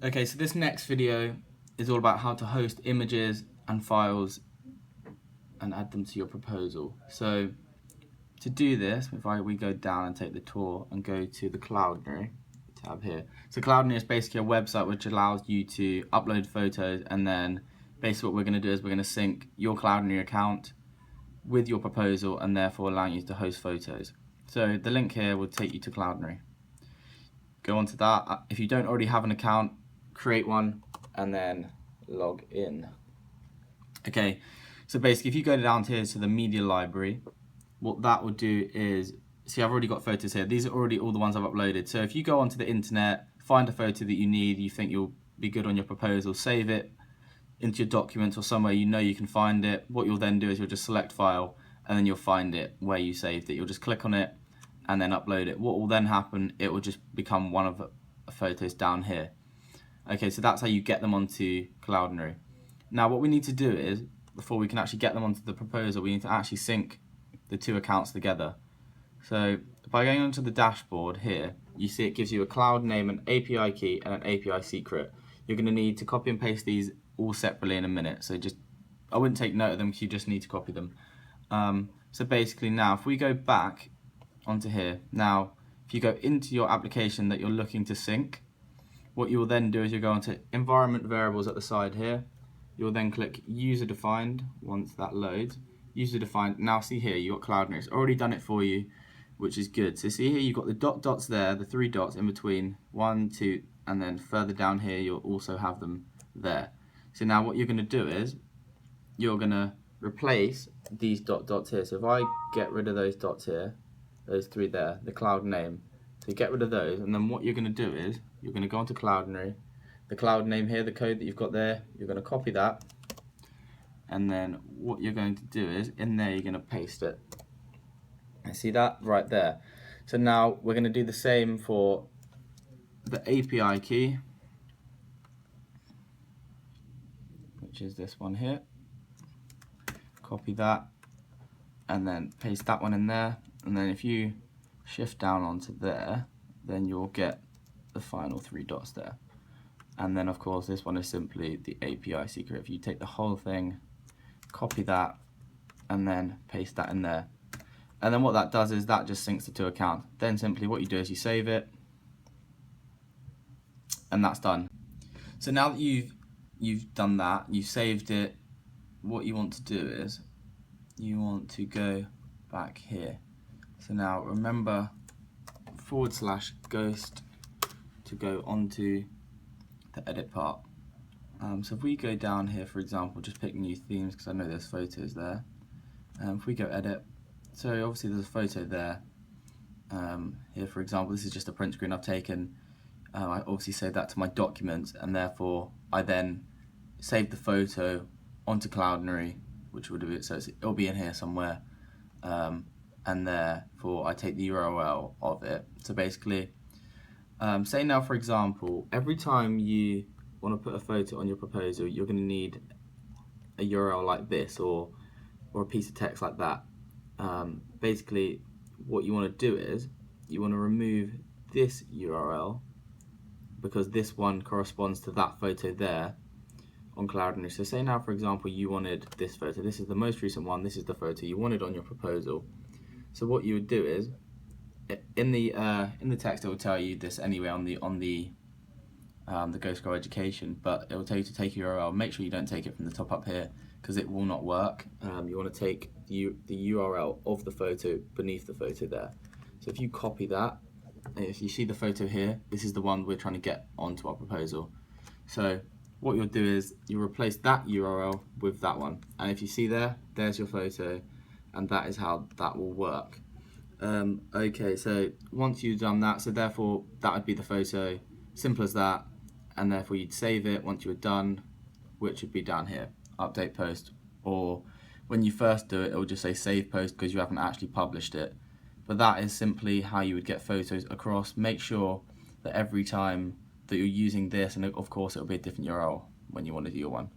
Okay, so this next video is all about how to host images and files and add them to your proposal. So to do this, we go down and take the tour and go to the Cloudinary tab here. So Cloudinary is basically a website which allows you to upload photos, and then basically what we're going to do is we're going to sync your Cloudinary account with your proposal and therefore allowing you to host photos. So the link here will take you to Cloudinary. Go onto that. If you don't already have an account, create one and then log in. Okay, so basically if you go down here to the media library, what that will do is, see, I've already got photos here. These are already all the ones I've uploaded. So if you go onto the internet, find a photo that you need, you think you'll be good on your proposal, save it into your documents or somewhere you know you can find it. What you'll then do is you'll just select file and then you'll find it where you saved it. You'll just click on it and then upload it. What will then happen, it will just become one of the photos down here. Okay, so that's how you get them onto Cloudinary. Now what we need to do is, before we can actually get them onto the proposal, we need to actually sync the two accounts together. So by going onto the dashboard here, you see it gives you a cloud name, an API key and an API secret. You're going to need to copy and paste these all separately in a minute. So I wouldn't take note of them because you just need to copy them. So basically now if we go back onto here, now if you go into your application that you're looking to sync, what you will then do is you'll go onto environment variables at the side here. You'll then click user defined once that loads. User defined, now see here you've got Cloudinary. It's already done it for you, which is good. So see here you've got the dots there, the three dots in between, 1, 2, and then further down here you'll also have them there. So now what you're going to do is you're going to replace these dots here. So if I get rid of those dots here, those three there, the cloud name, so you get rid of those, and then what you're going to do is you're going to go onto Cloudinary, the cloud name here, the code that you've got there, you're going to copy that, and then what you're going to do is in there you're going to paste it. And see that right there. So now we're going to do the same for the API key, which is this one here. Copy that and then paste that one in there, and then if you shift down onto there, then you'll get the final three dots there. And then of course this one is simply the API secret. If you take the whole thing, copy that and then paste that in there, and then what that does is that just syncs the two accounts. Then simply what you do is you save it and that's done. So now that you've done that, you've saved it, what you want to do is you want to go back here. So now remember /ghost to go onto the edit part. So if we go down here, for example, just pick new themes because I know there's photos there. If we go edit, so obviously there's a photo there. Here for example, this is just a print screen I've taken. I obviously saved that to my documents, and therefore I then saved the photo onto Cloudinary, which will do it, so it'll be in here somewhere, and therefore I take the URL of it. So basically, say now for example, every time you want to put a photo on your proposal, you're going to need a URL like this or a piece of text like that. Basically what you want to do is you want to remove this URL because this one corresponds to that photo there on Cloudinary. So say now for example you wanted this photo, this is the most recent one, this is the photo you wanted on your proposal. So what you would do is in the text it will tell you this anyway on the Ghost Grow Education, but it will tell you to take a URL. Make sure you don't take it from the top up here because it will not work. You want to take the URL of the photo beneath the photo there. So if you copy that, if you see the photo here, this is the one we're trying to get onto our proposal. So what you'll do is you replace that URL with that one, and if you see there's your photo, and that is how that will work. Okay, so once you've done that, so therefore that would be the photo, simple as that, and therefore you'd save it once you were done, which would be down here, update post, or when you first do it, it will just say save post because you haven't actually published it. But that is simply how you would get photos across. Make sure that every time that you're using this, and of course it'll be a different URL when you want to do your one.